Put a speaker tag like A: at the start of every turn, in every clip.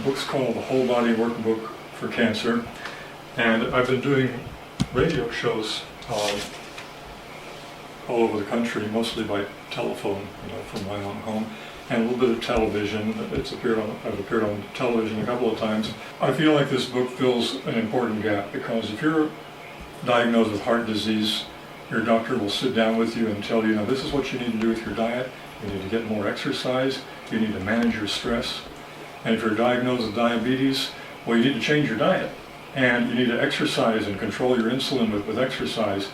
A: book's called The Whole-Body Workbook for Cancer, and I've been doing radio shows all over the country, mostly by telephone, from my own home, and a little bit of television. I've appeared on television a couple of times. I feel like this book fills an important gap, because if you're diagnosed with heart disease, your doctor will sit down with you and tell you, this is what you need to do with your diet. You need to get more exercise. You need to manage your stress. And if you're diagnosed with diabetes, well, you need to change your diet. And you need to exercise and control your insulin with exercise.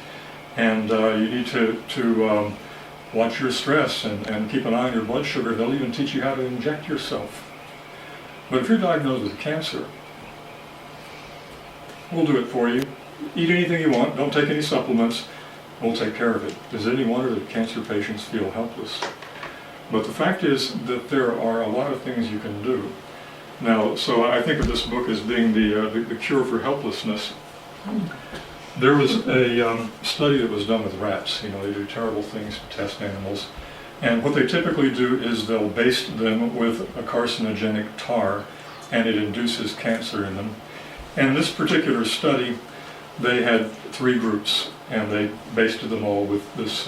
A: And you need to watch your stress and keep an eye on your blood sugar. They'll even teach you how to inject yourself. But if you're diagnosed with cancer, we'll do it for you. Eat anything you want. Don't take any supplements. We'll take care of it. Is it any wonder that cancer patients feel helpless? But the fact is that there are a lot of things you can do. Now, so I think of this book as being the cure for helplessness. There was a study that was done with rats. They do terrible things to test animals. And what they typically do is they'll baste them with a carcinogenic tar, and it induces cancer in them. And in this particular study, they had 3 groups, and they basted them all with this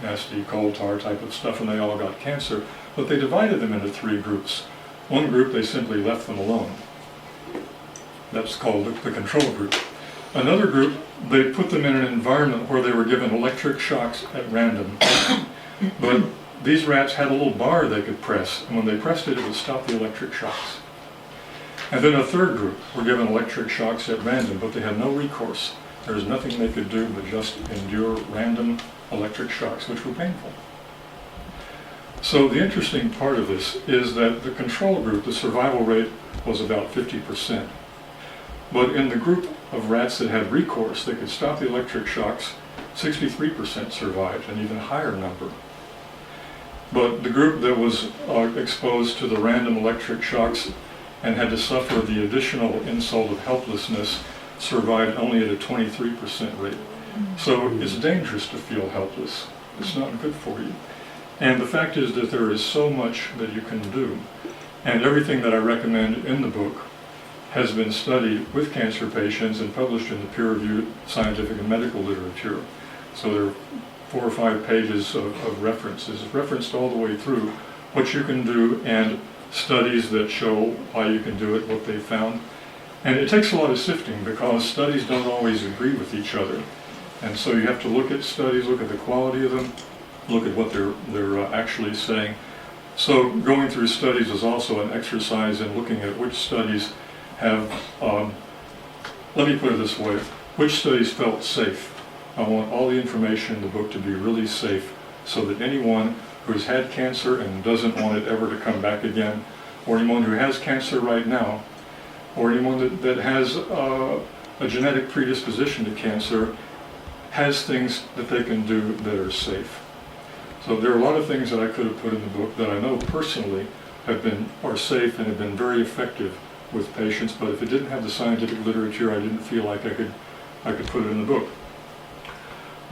A: nasty coal tar type of stuff, and they all got cancer. But they divided them into 3 groups. One group, they simply left them alone. That's called the control group. Another group, they put them in an environment where they were given electric shocks at random. But these rats had a little bar they could press, and when they pressed it, it would stop the electric shocks. And then a third group were given electric shocks at random, but they had no recourse. There was nothing they could do but just endure random electric shocks, which were painful. So the interesting part of this is that the control group, the survival rate was about 50%. But in the group of rats that had recourse, they could stop the electric shocks, 63% survived, an even higher number. But the group that was exposed to the random electric shocks and had to suffer the additional insult of helplessness survived only at a 23% rate. So it's dangerous to feel helpless. It's not good for you. And the fact is that there is so much that you can do. And everything that I recommend in the book has been studied with cancer patients and published in the peer-reviewed scientific and medical literature. So there are 4 or 5 pages of references, referenced all the way through what you can do and studies that show why you can do it, what they found. And it takes a lot of sifting, because studies don't always agree with each other. And so you have to look at studies, look at the quality of them, look at what they're actually saying. So going through studies is also an exercise in looking at which studies have, let me put it this way, which studies felt safe. I want all the information in the book to be really safe, so that anyone who's had cancer and doesn't want it ever to come back again, or anyone who has cancer right now, or anyone that has a genetic predisposition to cancer, has things that they can do that are safe. So there are a lot of things that I could have put in the book that I know personally are safe and have been very effective with patients, but if it didn't have the scientific literature, I didn't feel like I could put it in the book.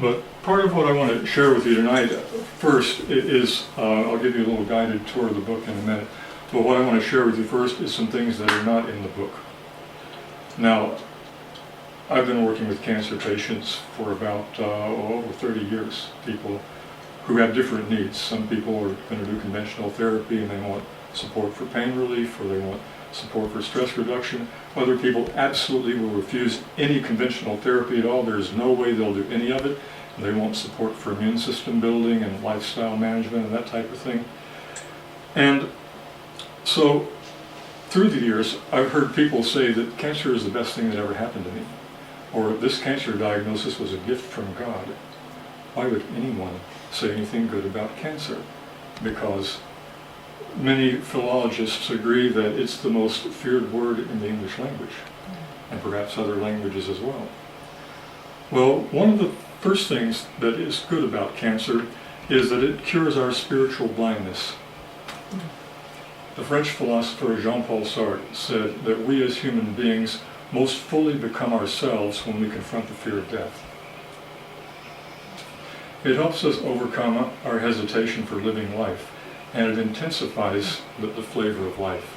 A: But part of what I want to share with you tonight first is, I'll give you a little guided tour of the book in a minute, but what I want to share with you first is some things that are not in the book. Now, I've been working with cancer patients for about over 30 years, people who have different needs. Some people are going to do conventional therapy and they want support for pain relief, or they want support for stress reduction. Other people absolutely will refuse any conventional therapy at all. There's no way they'll do any of it. They want support for immune system building and lifestyle management and that type of thing. And so through the years, I've heard people say that cancer is the best thing that ever happened to me, or this cancer diagnosis was a gift from God. Why would anyone say anything good about cancer? Because many philologists agree that it's the most feared word in the English language, and perhaps other languages as well. Well, one of the first things that is good about cancer is that it cures our spiritual blindness. The French philosopher Jean-Paul Sartre said that we as human beings most fully become ourselves when we confront the fear of death. It helps us overcome our hesitation for living life, and it intensifies the flavor of life.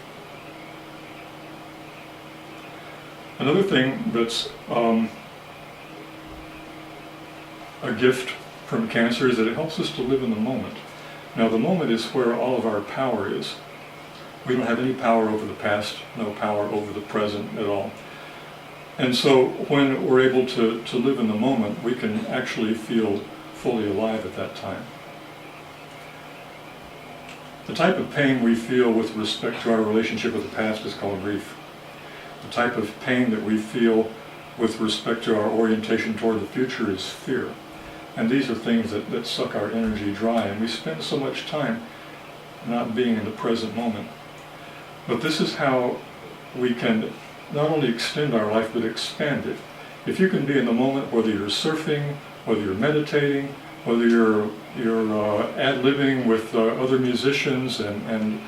A: Another thing that's a gift from cancer is that it helps us to live in the moment. Now the moment is where all of our power is. We don't have any power over the past, no power over the present at all. And so when we're able to live in the moment, we can actually feel fully alive at that time. The type of pain we feel with respect to our relationship with the past is called grief. The type of pain that we feel with respect to our orientation toward the future is fear. And these are things that suck our energy dry, and we spend so much time not being in the present moment. But this is how we can not only extend our life, but expand it. If you can be in the moment, whether you're surfing, whether you're meditating, whether you're ad-libbing with other musicians and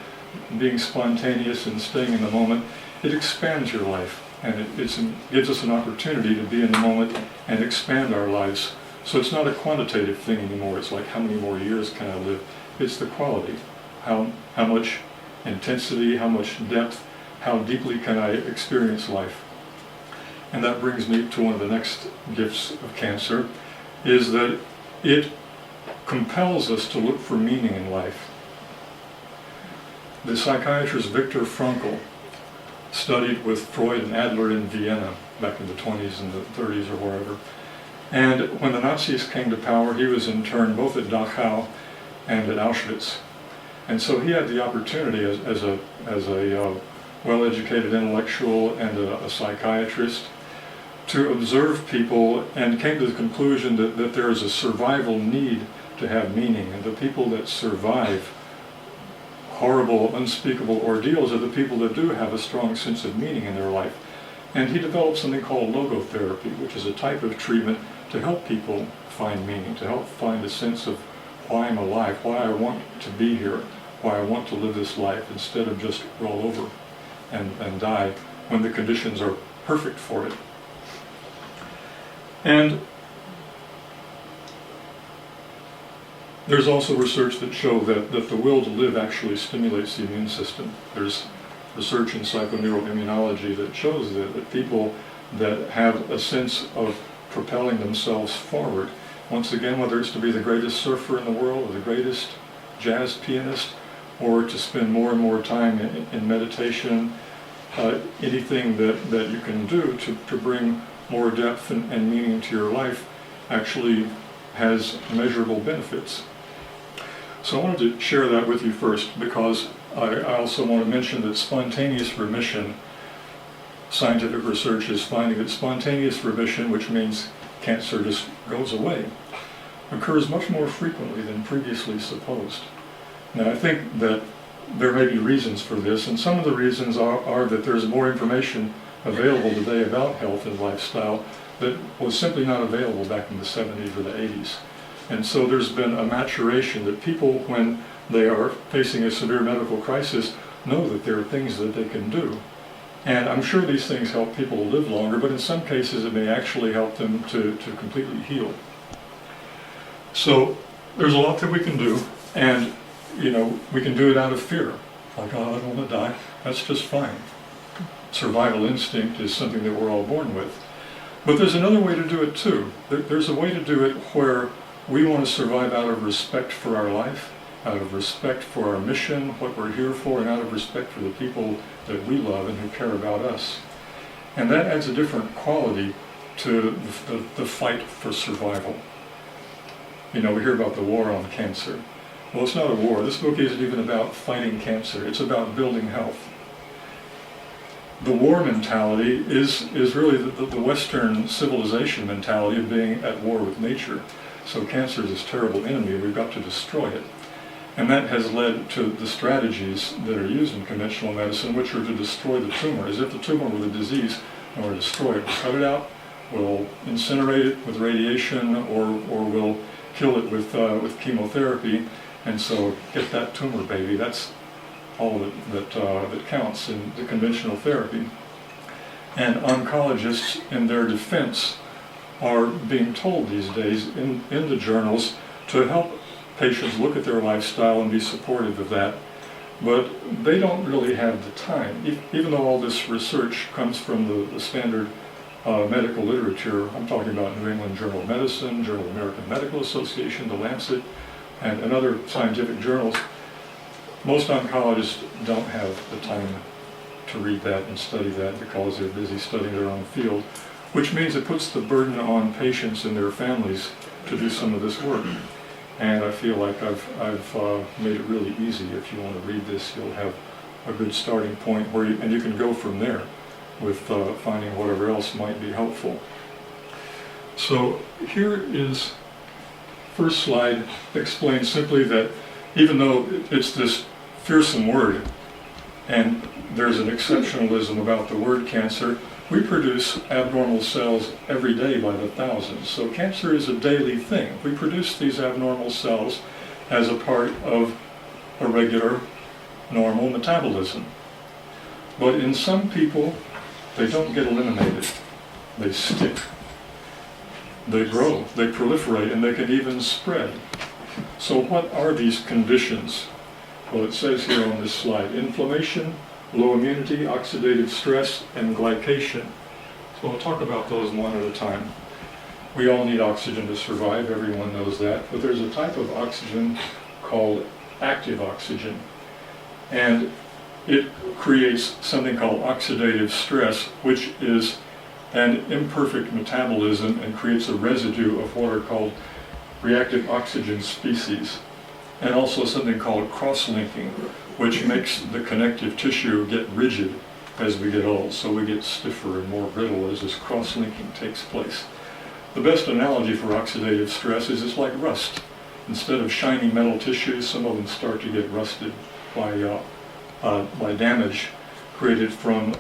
A: being spontaneous and staying in the moment, it expands your life, and it gives us an opportunity to be in the moment and expand our lives. So it's not a quantitative thing anymore. It's like, how many more years can I live? It's the quality. How much intensity, how much depth, how deeply can I experience life? And that brings me to one of the next gifts of cancer, is that it compels us to look for meaning in life. The psychiatrist Viktor Frankl studied with Freud and Adler in Vienna back in the 20s and the 30s or wherever. And when the Nazis came to power, he was interned both at Dachau and at Auschwitz. And so he had the opportunity as a well-educated intellectual and a psychiatrist to observe people, and came to the conclusion that there is a survival need to have meaning, and the people that survive horrible, unspeakable ordeals are the people that do have a strong sense of meaning in their life. And he developed something called logotherapy, which is a type of treatment to help people find meaning, to help find a sense of why I'm alive, why I want to be here, why I want to live this life, instead of just roll over and die when the conditions are perfect for it. And there's also research that shows that the will to live actually stimulates the immune system. There's research in psychoneuroimmunology that shows that people that have a sense of propelling themselves forward, once again, whether it's to be the greatest surfer in the world or the greatest jazz pianist, or to spend more and more time in meditation, anything that you can do to bring more depth and meaning to your life actually has measurable benefits. So I wanted to share that with you first, because I also want to mention that spontaneous remission, scientific research is finding that spontaneous remission, which means cancer just goes away, occurs much more frequently than previously supposed. Now I think that there may be reasons for this, and some of the reasons are that there's more information available today about health and lifestyle that was simply not available back in the 70s or the 80s. And so there's been a maturation that people, when they are facing a severe medical crisis, know that there are things that they can do. And I'm sure these things help people live longer, but in some cases it may actually help them to completely heal. So there's a lot that we can do, and we can do it out of fear. Like, oh, I don't want to die. That's just fine. Survival instinct is something that we're all born with. But there's another way to do it too. There's a way to do it where we want to survive out of respect for our life, out of respect for our mission, what we're here for, and out of respect for the people that we love and who care about us. And that adds a different quality to the fight for survival. We hear about the war on cancer. Well, it's not a war. This book isn't even about fighting cancer. It's about building health. The war mentality is really the Western civilization mentality of being at war with nature. So cancer is this terrible enemy, we've got to destroy it. And that has led to the strategies that are used in conventional medicine, which are to destroy the tumor, as if the tumor were the disease, and we'll destroy it. We'll cut it out, we'll incinerate it with radiation, or we'll kill it with chemotherapy, and so get that tumor baby. That's all that counts in the conventional therapy. And oncologists, in their defense, are being told these days in the journals to help patients look at their lifestyle and be supportive of that, but they don't really have the time. Even though all this research comes from the standard medical literature, I'm talking about New England Journal of Medicine, Journal of American Medical Association, The Lancet, and other scientific journals, most oncologists don't have the time to read that and study that because they're busy studying their own field, which means it puts the burden on patients and their families to do some of this work. And I feel like I've made it really easy. If you want to read this, you'll have a good starting point where you can go from there with finding whatever else might be helpful. So here is, first slide explains simply that even though it's this fearsome word, and there's an exceptionalism about the word cancer, we produce abnormal cells every day by the thousands. So cancer is a daily thing. We produce these abnormal cells as a part of a regular, normal metabolism. But in some people, they don't get eliminated. They stick. They grow, they proliferate, and they can even spread. So what are these conditions? Well, it says here on this slide, inflammation, low immunity, oxidative stress, and glycation. So we'll talk about those one at a time. We all need oxygen to survive, everyone knows that, but there's a type of oxygen called active oxygen. And it creates something called oxidative stress, which is an imperfect metabolism and creates a residue of what are called reactive oxygen species, and also something called cross-linking, which makes the connective tissue get rigid as we get old, so we get stiffer and more brittle as this cross-linking takes place. The best analogy for oxidative stress is it's like rust. Instead of shiny metal tissues, some of them start to get rusted by damage created from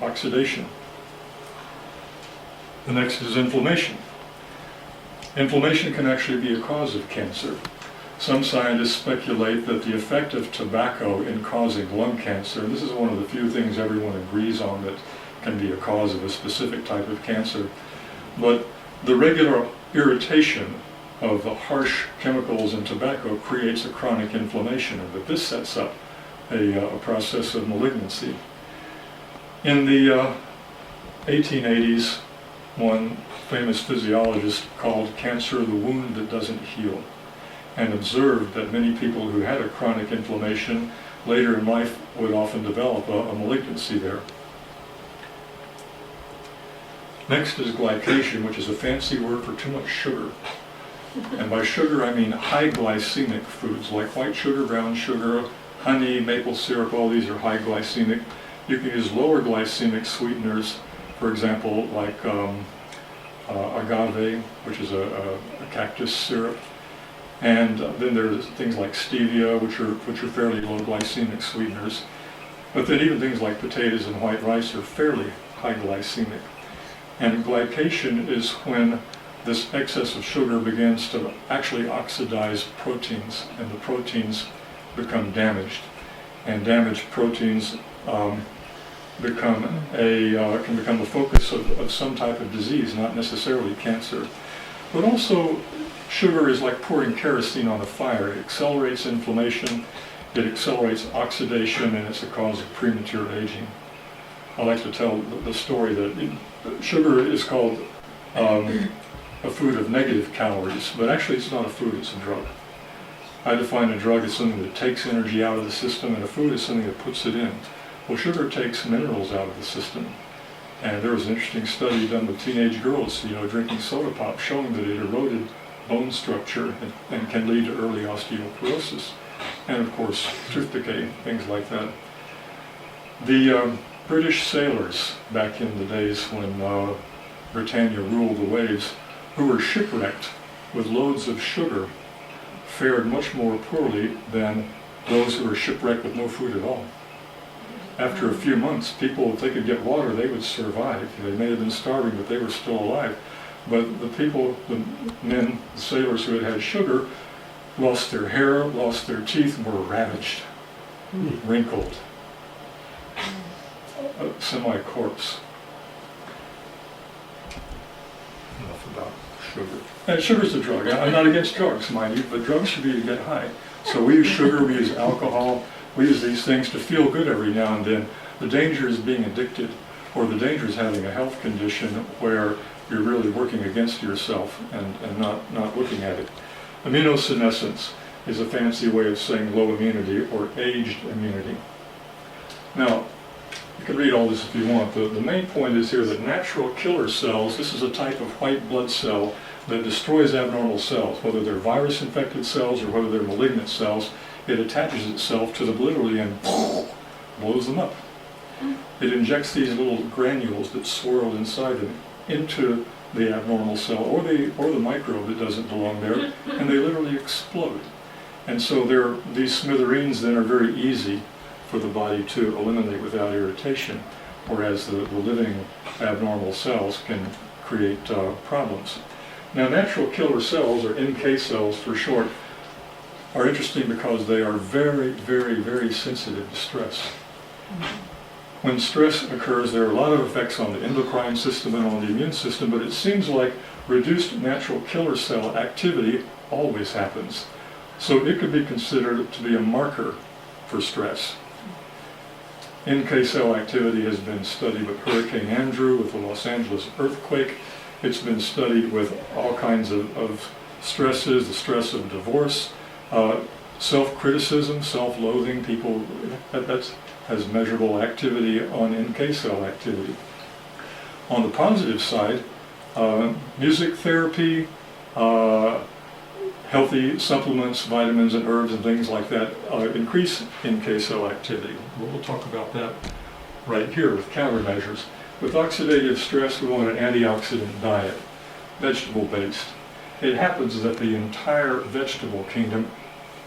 A: oxidation. The next is inflammation. Inflammation can actually be a cause of cancer. Some scientists speculate that the effect of tobacco in causing lung cancer, and this is one of the few things everyone agrees on that can be a cause of a specific type of cancer, but the regular irritation of the harsh chemicals in tobacco creates a chronic inflammation, and that this sets up a process of malignancy. In the 1880s, one famous physiologist called cancer the wound that doesn't heal, and observed that many people who had a chronic inflammation later in life would often develop a malignancy there. Next is glycation, which is a fancy word for too much sugar. And by sugar I mean high glycemic foods like white sugar, brown sugar, honey, maple syrup, all these are high glycemic. You can use lower glycemic sweeteners, for example, like agave, which is a cactus syrup. And then there's things like stevia, which are fairly low glycemic sweeteners. But then even things like potatoes and white rice are fairly high glycemic. And glycation is when this excess of sugar begins to actually oxidize proteins, and the proteins become damaged. And damaged proteins can become the focus of some type of disease, not necessarily cancer. But also, sugar is like pouring kerosene on a fire. It accelerates inflammation, it accelerates oxidation, and it's a cause of premature aging. I like to tell the story that sugar is called a food of negative calories, but actually it's not a food, it's a drug. I define a drug as something that takes energy out of the system, and a food is something that puts it in. Well, sugar takes minerals out of the system. And there was an interesting study done with teenage girls, drinking soda pop, showing that it eroded bone structure and can lead to early osteoporosis. And of course, tooth decay, things like that. The British sailors, back in the days when Britannia ruled the waves, who were shipwrecked with loads of sugar, fared much more poorly than those who were shipwrecked with no food at all. After a few months, people, if they could get water, they would survive. They may have been starving, but they were still alive. But the men, the sailors who had had sugar, lost their hair, lost their teeth, and were ravaged, wrinkled, a semi-corpse. Enough about sugar. And sugar's a drug. I'm not against drugs, mind you, but drugs should be to get high. So we use sugar, we use alcohol, we use these things to feel good every now and then. The danger is being addicted, or the danger is having a health condition where you're really working against yourself and not looking at it. Immunosenescence is a fancy way of saying low immunity or aged immunity. Now, you can read all this if you want. The main point is here that natural killer cells, this is a type of white blood cell that destroys abnormal cells, whether they're virus-infected cells or whether they're malignant cells. It attaches itself to them literally and blows them up. It injects these little granules that swirl inside them into the abnormal cell or the microbe that doesn't belong there, and they literally explode. And so these smithereens then are very easy for the body to eliminate without irritation, whereas the living abnormal cells can create problems. Now, natural killer cells, or NK cells for short, are interesting because they are very, very, very sensitive to stress. When stress occurs, there are a lot of effects on the endocrine system and on the immune system, but it seems like reduced natural killer cell activity always happens. So it could be considered to be a marker for stress. NK cell activity has been studied with Hurricane Andrew, with the Los Angeles earthquake. It's been studied with all kinds of stresses, the stress of divorce, self-criticism, self-loathing. People, that has measurable activity on NK cell activity. On the positive side, music therapy, healthy supplements, vitamins and herbs and things like that increase NK cell activity. We'll talk about that right here with countermeasures. With oxidative stress, we want an antioxidant diet, vegetable-based. It happens that the entire vegetable kingdom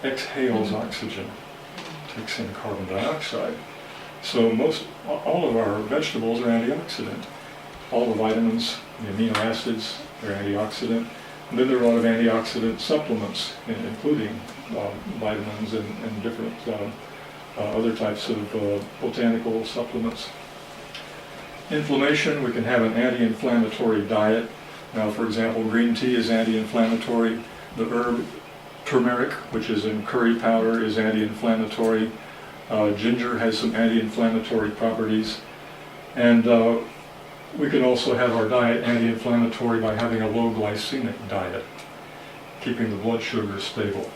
A: exhales oxygen, takes in carbon dioxide. So all of our vegetables are antioxidant. All the vitamins, the amino acids, they're antioxidant. And then there are a lot of antioxidant supplements, including vitamins and different other types of botanical supplements. Inflammation, we can have an anti-inflammatory diet. Now, for example, green tea is anti-inflammatory. The herb turmeric, which is in curry powder, is anti-inflammatory. Ginger has some anti-inflammatory properties. And we can also have our diet anti-inflammatory by having a low glycemic diet, keeping the blood sugar stable.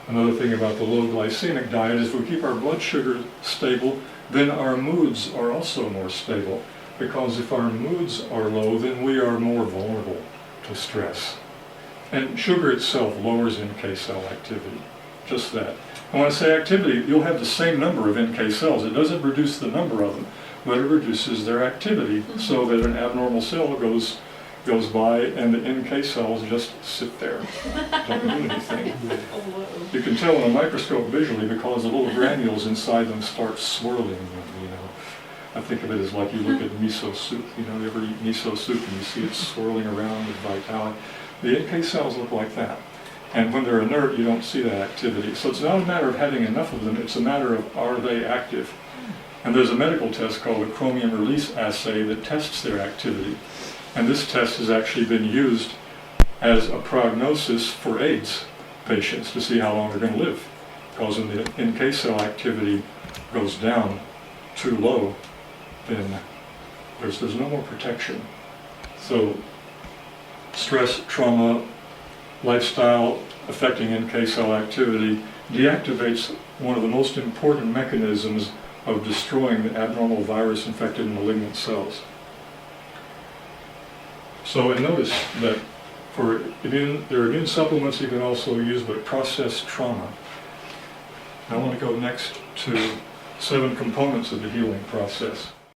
A: Another thing about the low glycemic diet is if we keep our blood sugar stable, then our moods are also more stable. Because if our moods are low, then we are more vulnerable to stress. And sugar itself lowers NK cell activity, just that. And when I say activity, you'll have the same number of NK cells. It doesn't reduce the number of them, but it reduces their activity so that an abnormal cell goes by and the NK cells just sit there, don't do anything. You can tell in a microscope visually because the little granules inside them start swirling, you know. I think of it as like you look at miso soup, you know, you ever eat miso soup and you see it swirling around with vitality. The NK cells look like that. And when they're inert, you don't see that activity. So it's not a matter of having enough of them, it's a matter of are they active. And there's a medical test called a chromium release assay that tests their activity. And this test has actually been used as a prognosis for AIDS patients to see how long they're going to live. Because when the NK cell activity goes down too low, then there's no more protection. So stress, trauma, lifestyle affecting NK cell activity deactivates one of the most important mechanisms of destroying the abnormal virus-infected malignant cells. So, and notice that there are immune supplements you can also use, but processed trauma. I want to go next to 7 components of the healing process.